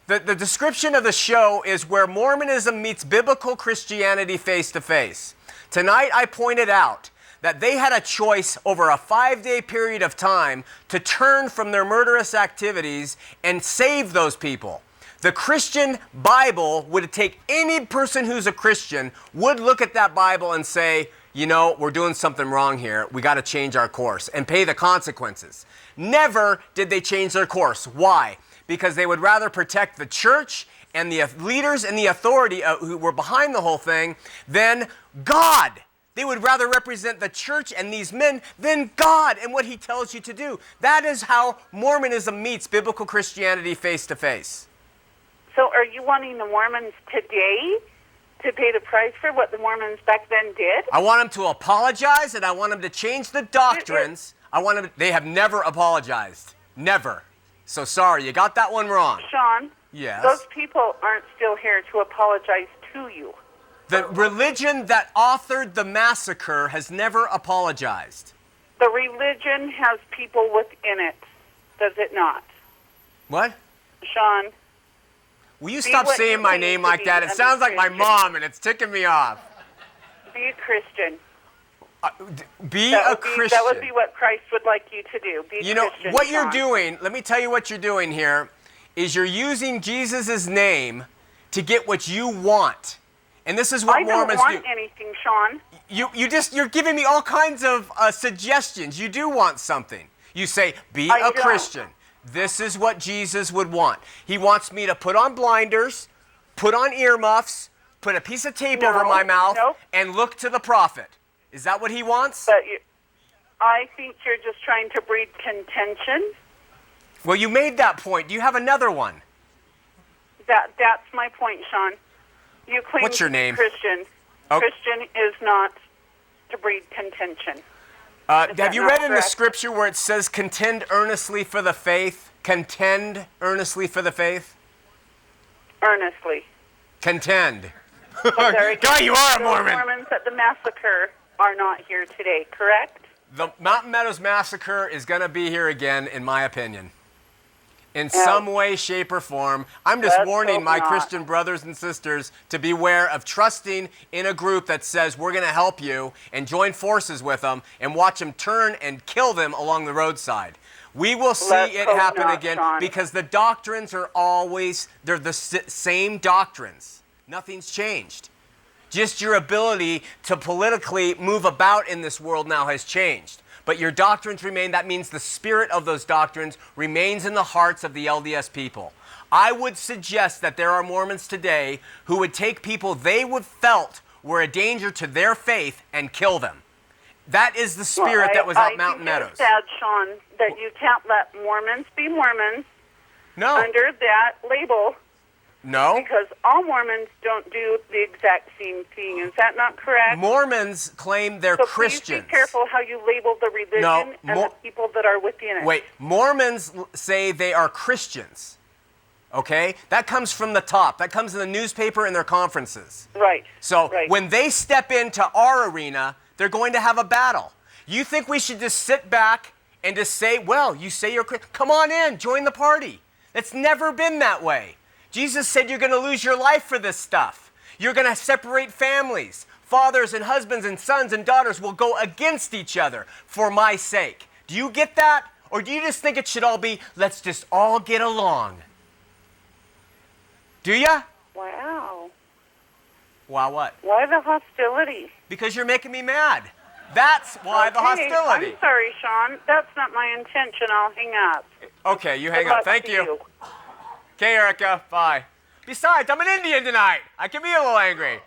The description of the show is where Mormonism meets biblical Christianity face to face. Tonight I pointed out that they had a choice over a 5-day period of time to turn from their murderous activities and save those people. The Christian Bible would take any person who's a Christian would look at that Bible and say, you know, we're doing something wrong here. We got to change our course and pay the consequences. Never did they change their course. Why? Because they would rather protect the church and the leaders and the authority who were behind the whole thing than God. They would rather represent the church and these men than God and what he tells you to do. That is how Mormonism meets biblical Christianity face to face. So are you wanting the Mormons today to pay the price for what the Mormons back then did? I want them to apologize, and I want them to change the doctrines. They have never apologized. Never. So sorry, you got that one wrong. Sean, yes. Those people aren't still here to apologize to you. The religion that authored the massacre has never apologized. The religion has people within it, does it not? What? Sean. Will you stop saying my name like that? It sounds like my mom, and it's ticking me off. Be a Christian. Be a Christian. That would be what Christ would like you to do. Be a Christian. You know, what you're doing, let me tell you what you're doing here, is you're using Jesus' name to get what you want. And this is what Mormons do. I don't want anything, Sean. You're giving me all kinds of suggestions. You do want something. You say, be a Christian. This is what Jesus would want. He wants me to put on blinders, put on earmuffs, put a piece of tape over my mouth, and look to the prophet. Is that what he wants? But I think you're just trying to breed contention. Well, you made that point. Do you have another one? That's my point, Sean. You claim What's your name? Christian. Oh. Christian is not to breed contention. Have you read in the scripture where it says, contend earnestly for the faith? Contend earnestly for the faith? Earnestly. Contend. God, you are a Mormon. The Mormons at the massacre are not here today, correct? The Mountain Meadows massacre is going to be here again, in my opinion. In some way, shape, or form. I'm just warning my Christian brothers and sisters to beware of trusting in a group that says we're going to help you and join forces with them and watch them turn and kill them along the roadside. We will see it happen again, because the doctrines are they're the same doctrines. Nothing's changed. Just your ability to politically move about in this world now has changed. But your doctrines remain. That means the spirit of those doctrines remains in the hearts of the LDS people. I would suggest that there are Mormons today who would take people they would felt were a danger to their faith and kill them. That is the spirit that was at Mountain Meadows. It's sad, Sean, that you can't let Mormons be Mormons under that label. No. Because all Mormons don't do the exact same thing. Is that not correct? Mormons claim they're Christians. Please be careful how you label the religion and the people that are within it. Wait, Mormons say they are Christians. Okay? That comes from the top. That comes in the newspaper and their conferences. Right. So right. when they step into our arena, they're going to have a battle. You think we should just sit back and just say, well, you say you're Christian. Come on in, join the party. It's never been that way. Jesus said you're going to lose your life for this stuff. You're going to separate families. Fathers and husbands and sons and daughters will go against each other for my sake. Do you get that? Or do you just think it should all be, let's just all get along? Do ya? Wow. Wow, what? Why the hostility? Because you're making me mad. That's why the Okay, hostility. I'm sorry, Shawn. That's not my intention. I'll hang up. Okay, you hang Good up. luck Thank to you. Okay, Erica. Bye. Besides, I'm an Indian tonight. I can be a little angry.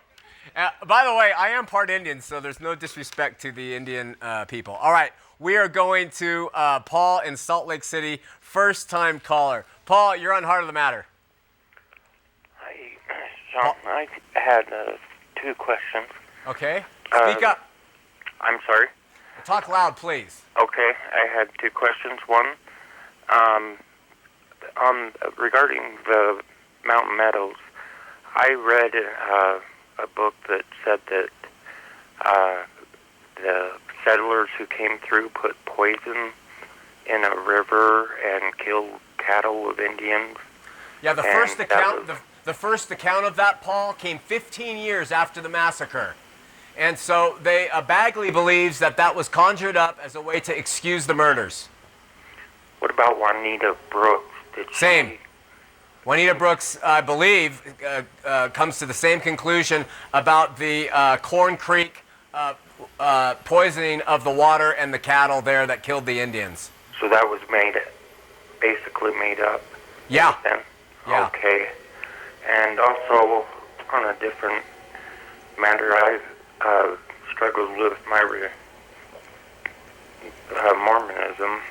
By the way, I am part Indian, so there's no disrespect to the Indian people. All right, we are going to Paul in Salt Lake City, first-time caller. Paul, you're on Heart of the Matter. Hi, Shawn. I had 2 questions. Okay. Speak up. I'm sorry? Talk loud, please. Okay, I had 2 questions. One, regarding the Mountain Meadows, I read a book that said that the settlers who came through put poison in a river and killed cattle of Indians. Yeah, the first account of that, Paul, came 15 years after the massacre. And so Bagley believes that was conjured up as a way to excuse the murders. What about Juanita Brooks? Same. Juanita Brooks, I believe, comes to the same conclusion about the Corn Creek poisoning of the water and the cattle there that killed the Indians. So that was basically made up? Yeah. Then? Yeah. Okay. And also, on a different matter, I've struggled with my Mormonism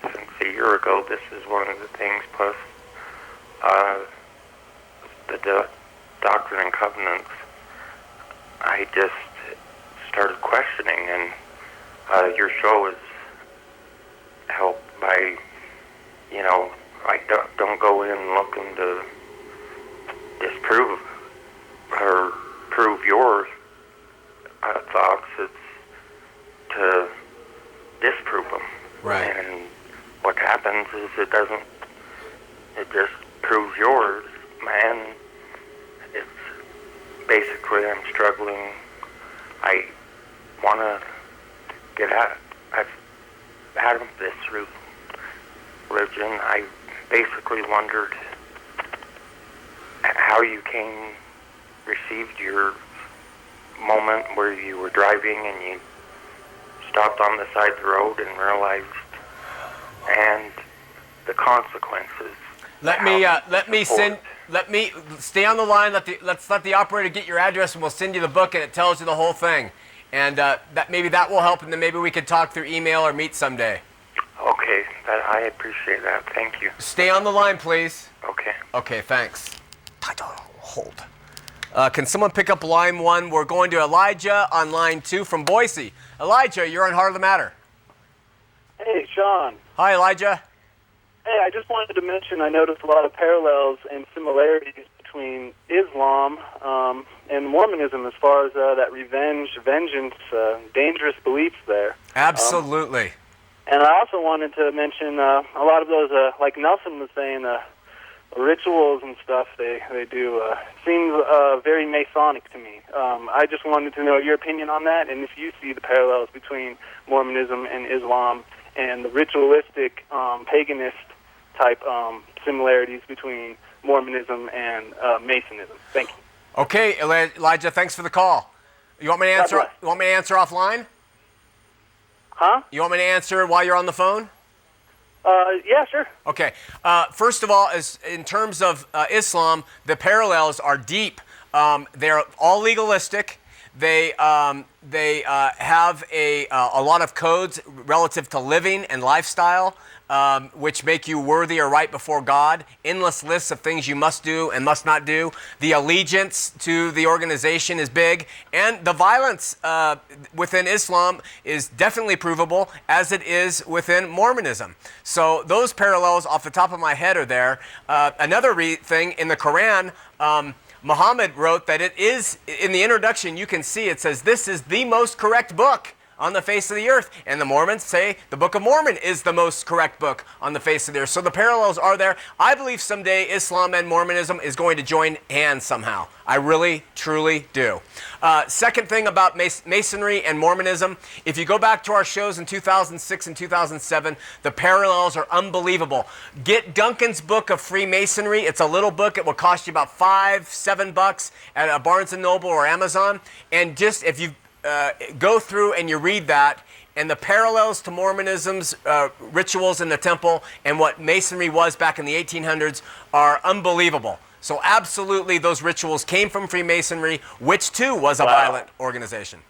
since a year ago. This is one of the things, plus the Doctrine and Covenants. I just started questioning, and your show has helped by, I don't go in looking to disprove or prove your thoughts. It's to disprove them. Right. And what happens is it just proves yours, man. It's basically, I'm struggling. I want to get out of this religion. I basically wondered how you received your moment where you were driving and you stopped on the side of the road and realized, and the consequences. Let me stay on the line. Let's let the operator get your address, and we'll send you the book, and it tells you the whole thing. And maybe that will help, and then maybe we could talk through email or meet someday. Okay, I appreciate that. Thank you. Stay on the line, please. Okay. Okay, thanks. Hold. Can someone pick up line 1? We're going to Elijah on line 2 from Boise. Elijah, you're on Heart of the Matter. Hey, Shawn. Hi, Elijah. Hey, I just wanted to mention I noticed a lot of parallels and similarities between Islam and Mormonism as far as that vengeance, dangerous beliefs there. Absolutely. And I also wanted to mention a lot of those, like Nelson was saying, rituals and stuff they do seems very Masonic to me. I just wanted to know your opinion on that, and if you see the parallels between Mormonism and Islam and the ritualistic, paganist type similarities between Mormonism and Masonism. Thank you. Okay, Elijah, thanks for the call. You want me to answer? You want me to answer offline? Huh? You want me to answer while you're on the phone? Yeah, sure. Okay. First of all, in terms of Islam, the parallels are deep. They're all legalistic. They have a lot of codes relative to living and lifestyle, which make you worthy or right before God. Endless lists of things you must do and must not do. The allegiance to the organization is big, and the violence within Islam is definitely provable, as it is within Mormonism. So those parallels off the top of my head are there. Another thing in the Quran, Muhammad wrote that it is, in the introduction you can see it says, this is the most correct book on the face of the earth. And the Mormons say the Book of Mormon is the most correct book on the face of the earth. So the parallels are there. I believe someday Islam and Mormonism is going to join hands somehow. I really, truly do. Second thing about Masonry and Mormonism, if you go back to our shows in 2006 and 2007, the parallels are unbelievable. Get Duncan's book of Freemasonry. It's a little book. It will cost you about $5-7 at a Barnes & Noble or Amazon. And just if you go through and you read that, and the parallels to Mormonism's rituals in the temple and what Masonry was back in the 1800s are unbelievable. So absolutely those rituals came from Freemasonry, which too was a violent organization.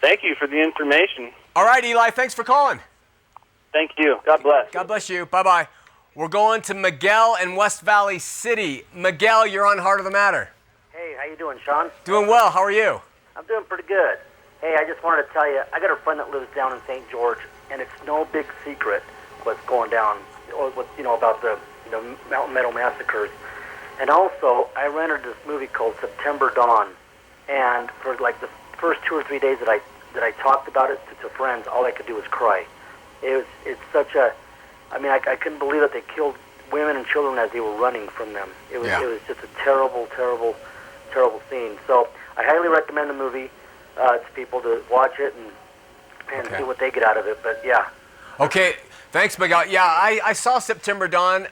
Thank you for the information. All right, Eli, thanks for calling. Thank you. God bless. God bless you. Bye-bye. We're going to Miguel in West Valley City. Miguel, you're on Heart of the Matter. Hey, how you doing, Shawn? Doing well. How are you? I'm doing pretty good. Hey, I just wanted to tell you, I got a friend that lives down in St. George, and it's no big secret what's going down, or what, about the Mountain Meadow massacres. And also, I rented this movie called September Dawn, and for like the first 2 or 3 days that I talked about it to friends, all I could do was cry. It's such a, I couldn't believe that they killed women and children as they were running from them. It was just a terrible, terrible, terrible scene. So I highly recommend the movie to people to watch it and see what they get out of it. But yeah. Okay, thanks, Miguel. Yeah, I saw September Dawn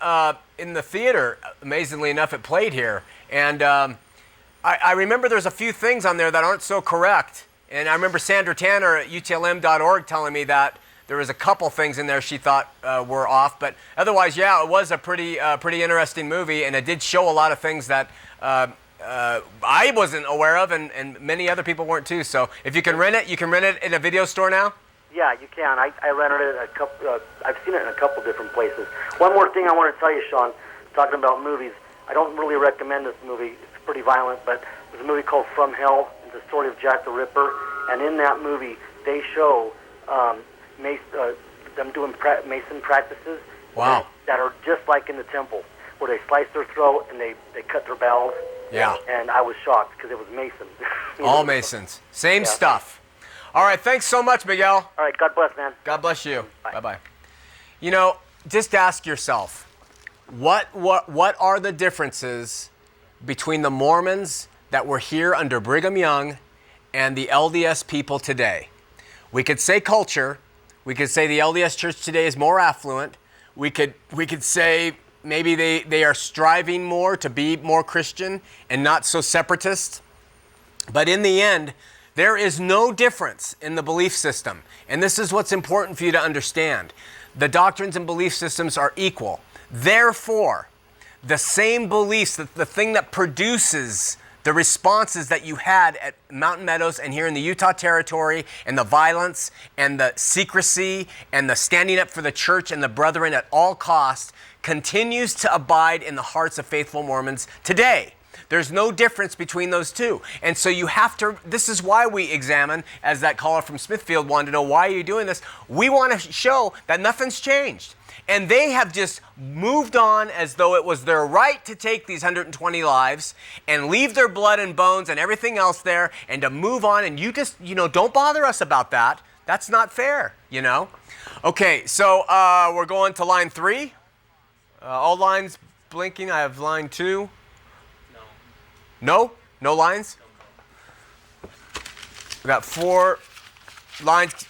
in the theater. Amazingly enough, it played here. And I remember there's a few things on there that aren't so correct. And I remember Sandra Tanner at utlm.org telling me that there was a couple things in there she thought were off. But otherwise, yeah, it was a pretty interesting movie. And it did show a lot of things that I wasn't aware of, and many other people weren't too. So if you can rent it, you can rent it in a video store now? Yeah, you can. I rented it at a couple. I've seen it in a couple different places. One more thing I want to tell you, Shawn, talking about movies. I don't really recommend this movie. It's pretty violent, but there's a movie called From Hell. It's the story of Jack the Ripper, and in that movie they show them doing Mason practices. Wow. That are just like in the temple, where they slice their throat and they cut their bowels. Yeah. And I was shocked because it was Mason. All Masons. Same stuff. All right, thanks so much, Miguel. All right, God bless, man. God bless you. Bye. Bye-bye. Just ask yourself, what are the differences between the Mormons that were here under Brigham Young and the LDS people today? We could say culture. We could say the LDS Church today is more affluent. We could say maybe they are striving more to be more Christian and not so separatist. But in the end, there is no difference in the belief system. And this is what's important for you to understand. The doctrines and belief systems are equal. Therefore, the same beliefs, the thing that produces the responses that you had at Mountain Meadows and here in the Utah Territory, and the violence and the secrecy and the standing up for the church and the brethren at all costs, continues to abide in the hearts of faithful Mormons today. There's no difference between those two. And so you have to, this is why we examine, as that caller from Smithfield wanted to know, why are you doing this? We want to show that nothing's changed. And they have just moved on as though it was their right to take these 120 lives and leave their blood and bones and everything else there and to move on. And you just, don't bother us about that. That's not fair, Okay, so we're going to line 3. All lines blinking. I have line 2. No? No lines? We got 4 lines.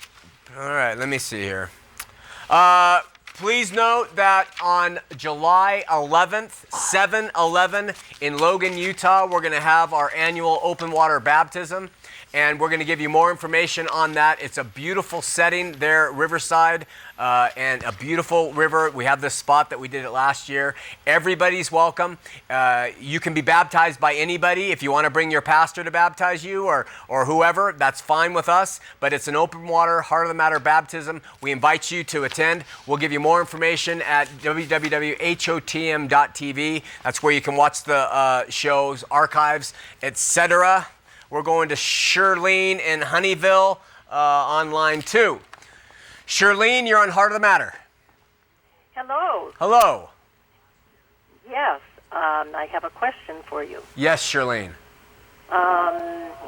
All right, let me see here. Please note that on July 11th, 7/11 in Logan, Utah, we're going to have our annual open water baptism. And we're going to give you more information on that. It's a beautiful setting there, Riverside. and a beautiful river. We have this spot that we did it last year. Everybody's welcome. You can be baptized by anybody. If you want to bring your pastor to baptize you or whoever, that's fine with us. But it's an open water, heart of the matter baptism. We invite you to attend. We'll give you more information at www.hotm.tv. That's where you can watch the shows, archives, etc. We're going to Shirlene in Honeyville on line 2. Shirlene, you're on Heart of the Matter. Hello. Hello. Yes, I have a question for you. Yes, Shirlene.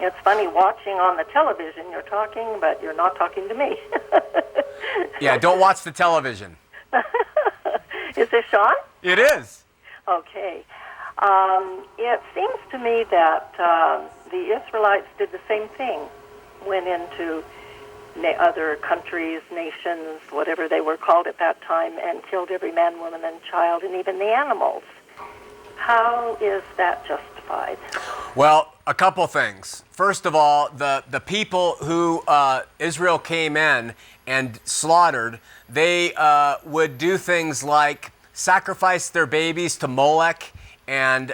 It's funny watching on the television. You're talking, but you're not talking to me. Yeah, don't watch the television. Is this Shawn? It is. Okay. It seems to me that the Israelites did the same thing, went into other countries, nations, whatever they were called at that time, and killed every man, woman, and child, and even the animals. How is that justified? Well, a couple things. First of all, the people who Israel came in and slaughtered, they would do things like sacrifice their babies to Molech, and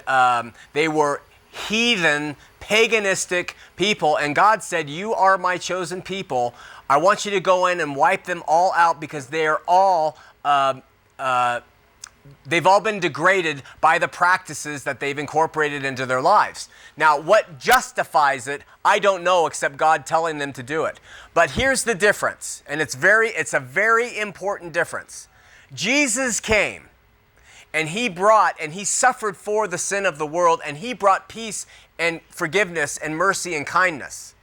they were heathen, paganistic people, and God said, "You are my chosen people. I want you to go in and wipe them all out because they are all they've all been degraded by the practices that they've incorporated into their lives." Now, what justifies it, I don't know, except God telling them to do it. But here's the difference, and it's a very important difference. Jesus came, and he suffered for the sin of the world, and he brought peace and forgiveness and mercy and kindness.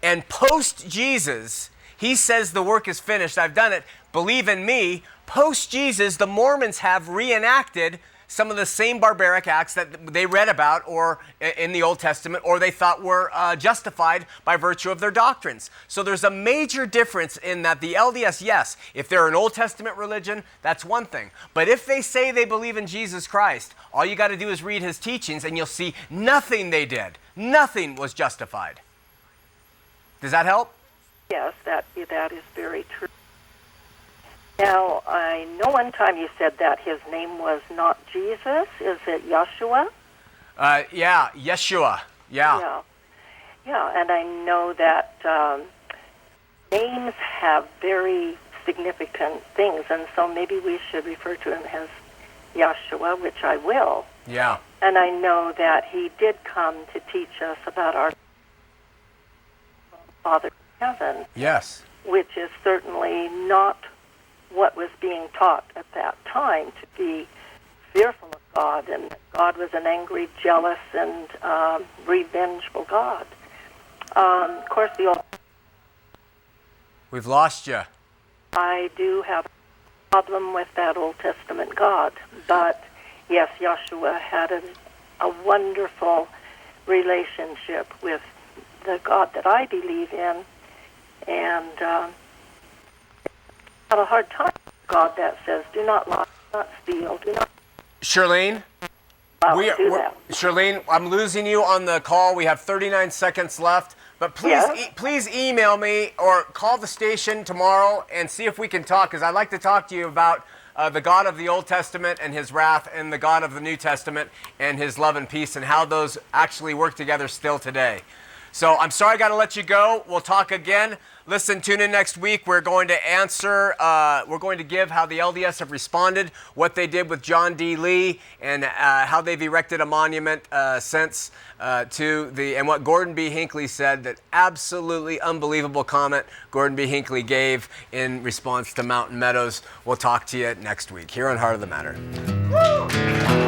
And post-Jesus, he says the work is finished, I've done it, believe in me. Post-Jesus, the Mormons have reenacted some of the same barbaric acts that they read about or in the Old Testament, or they thought were justified by virtue of their doctrines. So there's a major difference in that the LDS, yes, if they're an Old Testament religion, that's one thing. But if they say they believe in Jesus Christ, all you got to do is read his teachings and you'll see nothing they did, nothing was justified. Does that help? Yes, that is very true. Now, I know one time you said that his name was not Jesus. Is it Yeshua? Yeah, Yeshua. Yeah. Yeah, and I know that names have very significant things, and so maybe we should refer to him as Yeshua, which I will. Yeah. And I know that he did come to teach us about our Father in heaven. Yes. Which is certainly not what was being taught at that time, to be fearful of God, and God was an angry, jealous, and revengeful God. Of course, We've lost you. I do have a problem with that Old Testament God, but yes, Yeshua had a wonderful relationship with the God that I believe in, and have a hard time with God that says, do not lie, do not steal, do not... Shirlene? Shirlene, I'm losing you on the call. We have 39 seconds left. But please, please email me or call the station tomorrow and see if we can talk, because I'd like to talk to you about the God of the Old Testament and his wrath, and the God of the New Testament and his love and peace, and how those actually work together still today. So I'm sorry I got to let you go. We'll talk again. Listen, tune in next week. We're going to answer, we're going to give how the LDS have responded, what they did with John D. Lee, and how they've erected a monument since to the, and what Gordon B. Hinckley said, that absolutely unbelievable comment Gordon B. Hinckley gave in response to Mountain Meadows. We'll talk to you next week here on Heart of the Matter. Woo!